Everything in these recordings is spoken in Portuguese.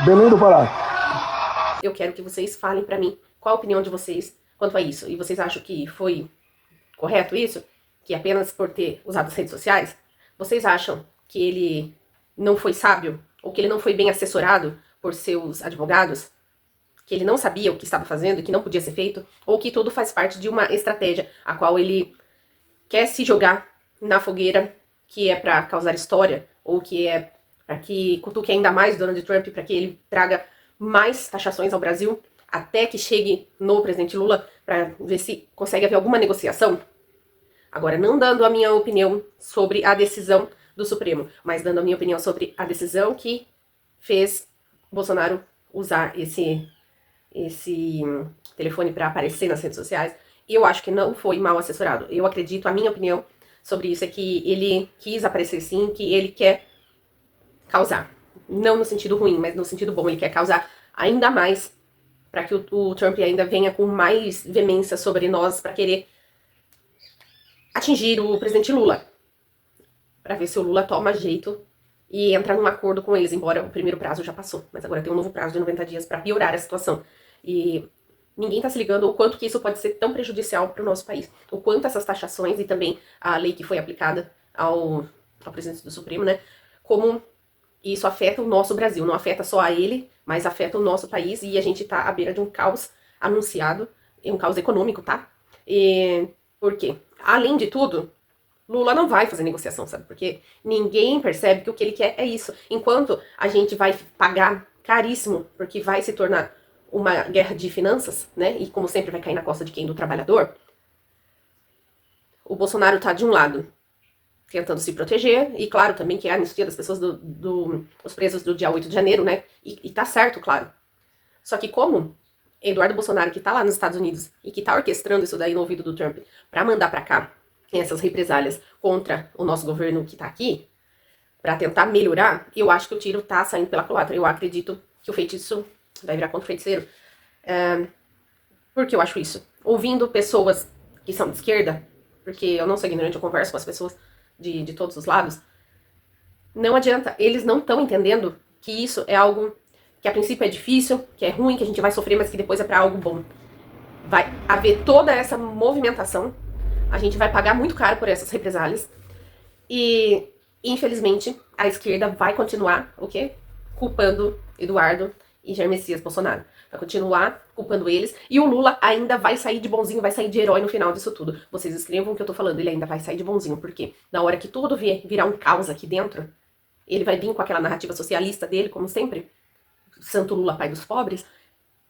Belém do Pará. Eu quero que vocês falem pra mim qual a opinião de vocês quanto a isso. E vocês acham que foi correto isso? Que apenas por ter usado as redes sociais? Vocês acham que ele não foi sábio? Ou que ele não foi bem assessorado por seus advogados? Que ele não sabia o que estava fazendo e que não podia ser feito? Ou que tudo faz parte de uma estratégia a qual ele quer se jogar na fogueira, que é pra causar história? Ou que é para que cutuque ainda mais Donald Trump, para que ele traga mais taxações ao Brasil, até que chegue no presidente Lula, para ver se consegue haver alguma negociação? Agora, não dando a minha opinião sobre a decisão do Supremo, mas dando a minha opinião sobre a decisão que fez Bolsonaro usar esse telefone para aparecer nas redes sociais. Eu acho que não foi mal assessorado. Eu acredito, a minha opinião sobre isso é que ele quis aparecer sim, que ele quer causar. Não no sentido ruim, mas no sentido bom. Ele quer causar ainda mais para que o Trump ainda venha com mais veemência sobre nós para querer atingir o presidente Lula. Para ver se o Lula toma jeito e entra num acordo com eles, embora o primeiro prazo já passou. Mas agora tem um novo prazo de 90 dias para piorar a situação. E ninguém tá se ligando o quanto que isso pode ser tão prejudicial para o nosso país. O quanto essas taxações e também a lei que foi aplicada ao presidente do Supremo, né, como isso afeta o nosso Brasil. Não afeta só a ele, mas afeta o nosso país. E a gente tá à beira de um caos anunciado. É um caos econômico, tá? Por quê? Além de tudo, Lula não vai fazer negociação, sabe? Porque ninguém percebe que o que ele quer é isso. Enquanto a gente vai pagar caríssimo, porque vai se tornar uma guerra de finanças, né? E como sempre vai cair na costa de quem? Do trabalhador. O Bolsonaro tá de um lado tentando se proteger, e claro, também que é a anistia das pessoas os presos do dia 8 de janeiro, né? E tá certo, claro. Só que como Eduardo Bolsonaro, que tá lá nos Estados Unidos e que tá orquestrando isso daí no ouvido do Trump pra mandar pra cá essas represálias contra o nosso governo que tá aqui, pra tentar melhorar, eu acho que o tiro tá saindo pela culatra. Eu acredito que o feitiço vai virar contra o feiticeiro. Por que eu acho isso? Ouvindo pessoas que são de esquerda, porque eu não sou ignorante, eu converso com as pessoas de todos os lados, não adianta, eles não estão entendendo que isso é algo que a princípio é difícil, que é ruim, que a gente vai sofrer, mas que depois é pra algo bom. Vai haver toda essa movimentação, a gente vai pagar muito caro por essas represálias, e infelizmente a esquerda vai continuar, o quê? Culpando Eduardo e Jair Messias Bolsonaro. Vai continuar culpando eles. E o Lula ainda vai sair de bonzinho, vai sair de herói no final disso tudo. Vocês escrevam o que eu tô falando, ele ainda vai sair de bonzinho. Porque na hora que tudo virar um caos aqui dentro, ele vai vir com aquela narrativa socialista dele, como sempre. Santo Lula, pai dos pobres.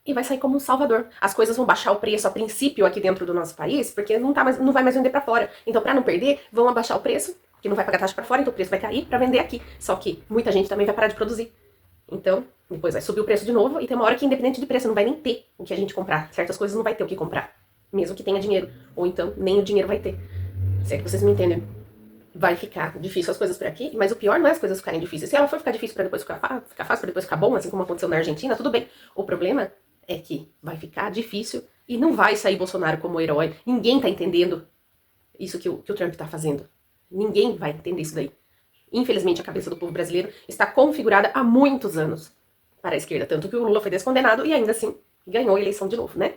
E vai sair como um salvador. As coisas vão baixar o preço a princípio aqui dentro do nosso país, porque não vai mais vender pra fora. Então, pra não perder, vão abaixar o preço, que não vai pagar taxa pra fora, então o preço vai cair pra vender aqui. Só que muita gente também vai parar de produzir. Então, depois vai subir o preço de novo, e tem uma hora que, independente de preço, não vai nem ter o que a gente comprar. Certas coisas não vai ter o que comprar, mesmo que tenha dinheiro. Ou então, nem o dinheiro vai ter. Se é que vocês me entendem. Vai ficar difícil as coisas por aqui, mas o pior não é as coisas ficarem difíceis. Se ela for ficar difícil pra depois ficar fácil, pra depois ficar bom, assim como aconteceu na Argentina, tudo bem. O problema é que vai ficar difícil e não vai sair Bolsonaro como herói. Ninguém tá entendendo isso que o Trump tá fazendo. Ninguém vai entender isso daí. Infelizmente, a cabeça do povo brasileiro está configurada há muitos anos para a esquerda. Tanto que o Lula foi descondenado e ainda assim ganhou a eleição de novo, né?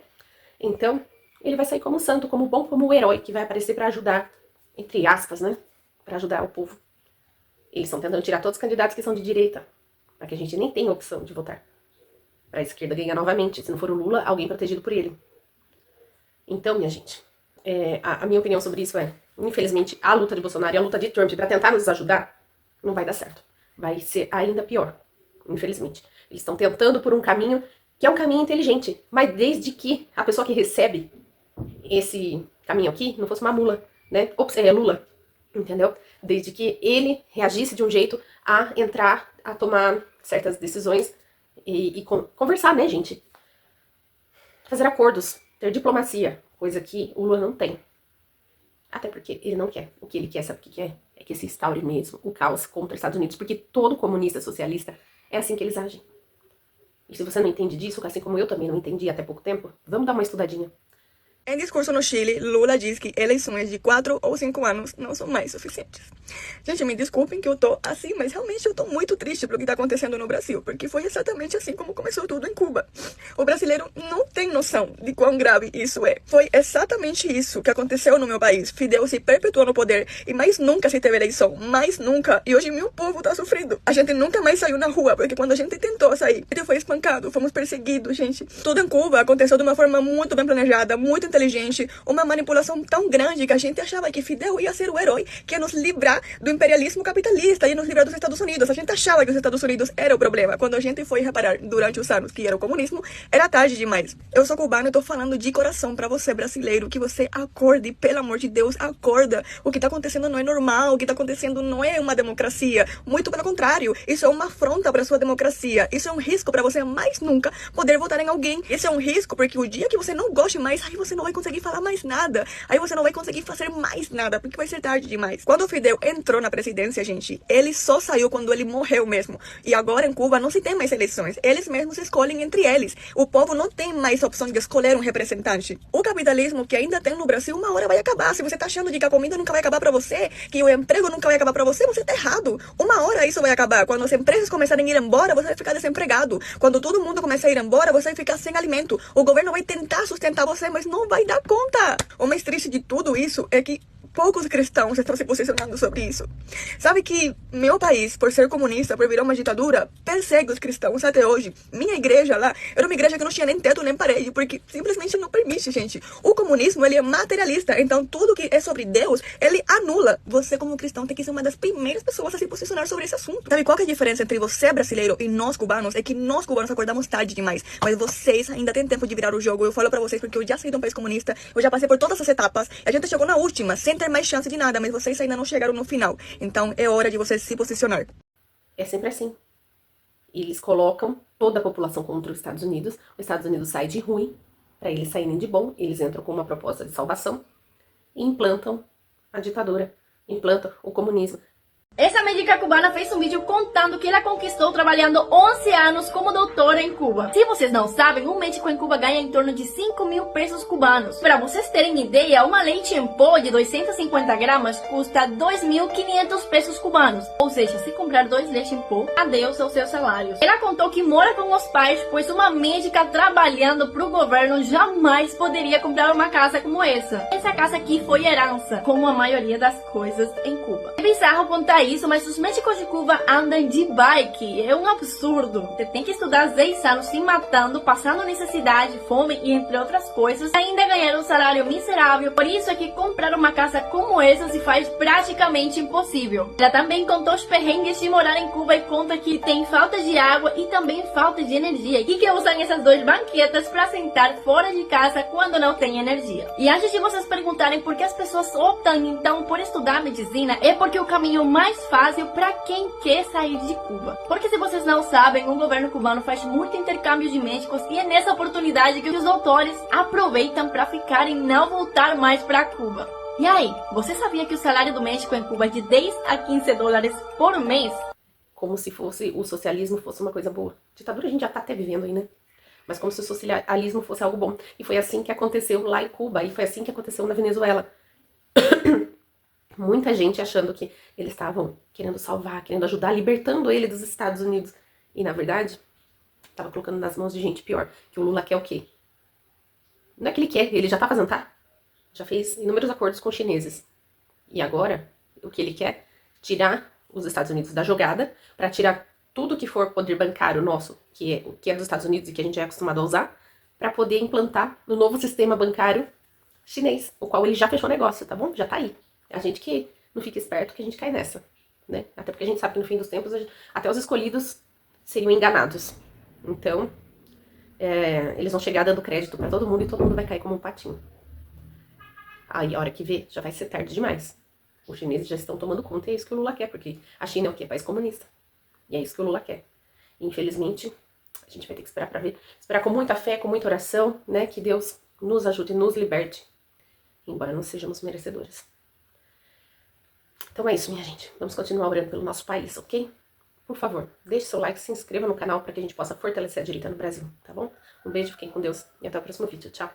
Então, ele vai sair como santo, como bom, como o herói que vai aparecer para ajudar, entre aspas, né? Para ajudar o povo. Eles estão tentando tirar todos os candidatos que são de direita, para que a gente nem tenha opção de votar. Para a esquerda ganhar novamente. Se não for o Lula, alguém protegido por ele. Então, minha gente, a minha opinião sobre isso é, infelizmente, a luta de Bolsonaro e a luta de Trump para tentar nos ajudar não vai dar certo. Vai ser ainda pior, infelizmente. Eles estão tentando por um caminho que é um caminho inteligente, mas desde que a pessoa que recebe esse caminho aqui não fosse uma mula, né? Ops, Lula, entendeu? Desde que ele reagisse de um jeito a entrar, a tomar certas decisões e conversar, né, gente? Fazer acordos, ter diplomacia, coisa que o Lula não tem. Até porque ele não quer. O que ele quer, sabe o que quer? É que se instaure mesmo o caos contra os Estados Unidos. Porque todo comunista socialista é assim que eles agem. E se você não entende disso, assim como eu também não entendi até pouco tempo, vamos dar uma estudadinha. Em discurso no Chile, Lula diz que eleições de 4 ou 5 anos não são mais suficientes. Gente, me desculpem que eu tô assim, mas realmente eu tô muito triste pelo que tá acontecendo no Brasil, porque foi exatamente assim como começou tudo em Cuba. O brasileiro não tem noção de quão grave isso é. Foi exatamente isso que aconteceu no meu país. Fidel se perpetuou no poder e mais nunca se teve eleição, mais nunca. E hoje meu povo tá sofrendo. A gente nunca mais saiu na rua, porque quando a gente tentou sair, ele foi espancado, fomos perseguidos, gente. Tudo em Cuba aconteceu de uma forma muito bem planejada, muito inteligente, uma manipulação tão grande que a gente achava que Fidel ia ser o herói que ia nos livrar do imperialismo capitalista e nos livrar dos Estados Unidos. A gente achava que os Estados Unidos era o problema. Quando a gente foi reparar durante os anos que era o comunismo, era tarde demais. Eu sou cubano e tô falando de coração pra você, brasileiro, que você acorde, pelo amor de Deus, acorda. O que tá acontecendo não é normal, o que tá acontecendo não é uma democracia. Muito pelo contrário, isso é uma afronta pra sua democracia. Isso é um risco pra você mais nunca poder votar em alguém. Isso é um risco porque o dia que você não goste mais, aí você não vai conseguir falar mais nada. Aí você não vai conseguir fazer mais nada, porque vai ser tarde demais. Quando o Fidel entrou na presidência, gente, ele só saiu quando ele morreu mesmo. E agora em Cuba não se tem mais eleições. Eles mesmos escolhem entre eles. O povo não tem mais a opção de escolher um representante. O capitalismo que ainda tem no Brasil, uma hora vai acabar. Se você tá achando de que a comida nunca vai acabar pra você, que o emprego nunca vai acabar pra você, você tá errado. Uma hora isso vai acabar. Quando as empresas começarem a ir embora, você vai ficar desempregado. Quando todo mundo começar a ir embora, você vai ficar sem alimento. O governo vai tentar sustentar você, mas não vai dar conta. O mais triste de tudo isso é que poucos cristãos estão se posicionando sobre isso. Sabe que meu país, por ser comunista, por virar uma ditadura, persegue os cristãos até hoje. Minha igreja lá era uma igreja que não tinha nem teto nem parede, porque simplesmente não permite, gente. O comunismo, ele é materialista, então tudo que é sobre Deus, ele anula. Você, como cristão, tem que ser uma das primeiras pessoas a se posicionar sobre esse assunto. Sabe qual que é a diferença entre você, brasileiro, e nós, cubanos? É que nós, cubanos, acordamos tarde demais, mas vocês ainda têm tempo de virar o jogo. Eu falo pra vocês porque eu já saí de um país comunista, eu já passei por todas as etapas, a gente chegou na última, sem ter mais chance de nada, mas vocês ainda não chegaram no final. Então é hora de vocês se posicionar. É sempre assim. Eles colocam toda a população contra os Estados Unidos sai de ruim para eles saírem de bom, eles entram com uma proposta de salvação e implantam a ditadura, implantam o comunismo. Essa médica cubana fez um vídeo contando que ela conquistou trabalhando 11 anos como doutora em Cuba. Se vocês não sabem, um médico em Cuba ganha em torno de 5.000 pesos cubanos. Para vocês terem ideia, uma leite em pó de 250 gramas custa 2.500 pesos cubanos. Ou seja, se comprar 2 leites em pó, adeus aos seus salários. Ela contou que mora com os pais, pois uma médica trabalhando para o governo jamais poderia comprar uma casa como essa. Essa casa aqui foi herança, como a maioria das coisas em Cuba. É bizarro contar isso, mas os médicos de Cuba andam de bike. É um absurdo. Você tem que estudar 6 anos se matando, passando necessidade, fome e entre outras coisas, ainda ganhar um salário miserável. Por isso é que comprar uma casa como essa se faz praticamente impossível. Ela também contou os perrengues de morar em Cuba e conta que tem falta de água e também falta de energia. E que usam essas 2 banquetas para sentar fora de casa quando não tem energia. E antes de vocês perguntarem por que as pessoas optam então por estudar medicina, é porque o caminho mais fácil para quem quer sair de Cuba. Porque se vocês não sabem, o governo cubano faz muito intercâmbio de médicos e é nessa oportunidade que os doutores aproveitam para ficar e não voltar mais para Cuba. E aí, você sabia que o salário do médico em Cuba é de 10 a 15 dólares por mês? Como se fosse o socialismo fosse uma coisa boa. Ditadura a gente já tá até vivendo aí, né? Mas como se o socialismo fosse algo bom. E foi assim que aconteceu lá em Cuba, e foi assim que aconteceu na Venezuela. Muita gente achando que eles estavam querendo salvar, querendo ajudar, libertando ele dos Estados Unidos. E, na verdade, estava colocando nas mãos de gente pior. Que o Lula quer o quê? Não é que ele quer, ele já tá fazendo, tá? Já fez inúmeros acordos com os chineses. E agora, o que ele quer? Tirar os Estados Unidos da jogada, para tirar tudo que for poder bancário nosso, que é dos Estados Unidos e que a gente é acostumado a usar, para poder implantar no novo sistema bancário chinês, o qual ele já fechou negócio, tá bom? Já tá aí. A gente que não fica esperto, que a gente cai nessa, né? Até porque a gente sabe que no fim dos tempos, até os escolhidos seriam enganados. Então, eles vão chegar dando crédito pra todo mundo e todo mundo vai cair como um patinho. Aí, a hora que vê, já vai ser tarde demais. Os chineses já estão tomando conta e é isso que o Lula quer, porque a China é o quê? País comunista. E é isso que o Lula quer. E, infelizmente, a gente vai ter que esperar pra ver. Esperar com muita fé, com muita oração, né? Que Deus nos ajude, nos liberte. Embora não sejamos merecedores. Então é isso, minha gente. Vamos continuar orando pelo nosso país, ok? Por favor, deixe seu like, se inscreva no canal para que a gente possa fortalecer a direita no Brasil, tá bom? Um beijo, fiquem com Deus e até o próximo vídeo. Tchau!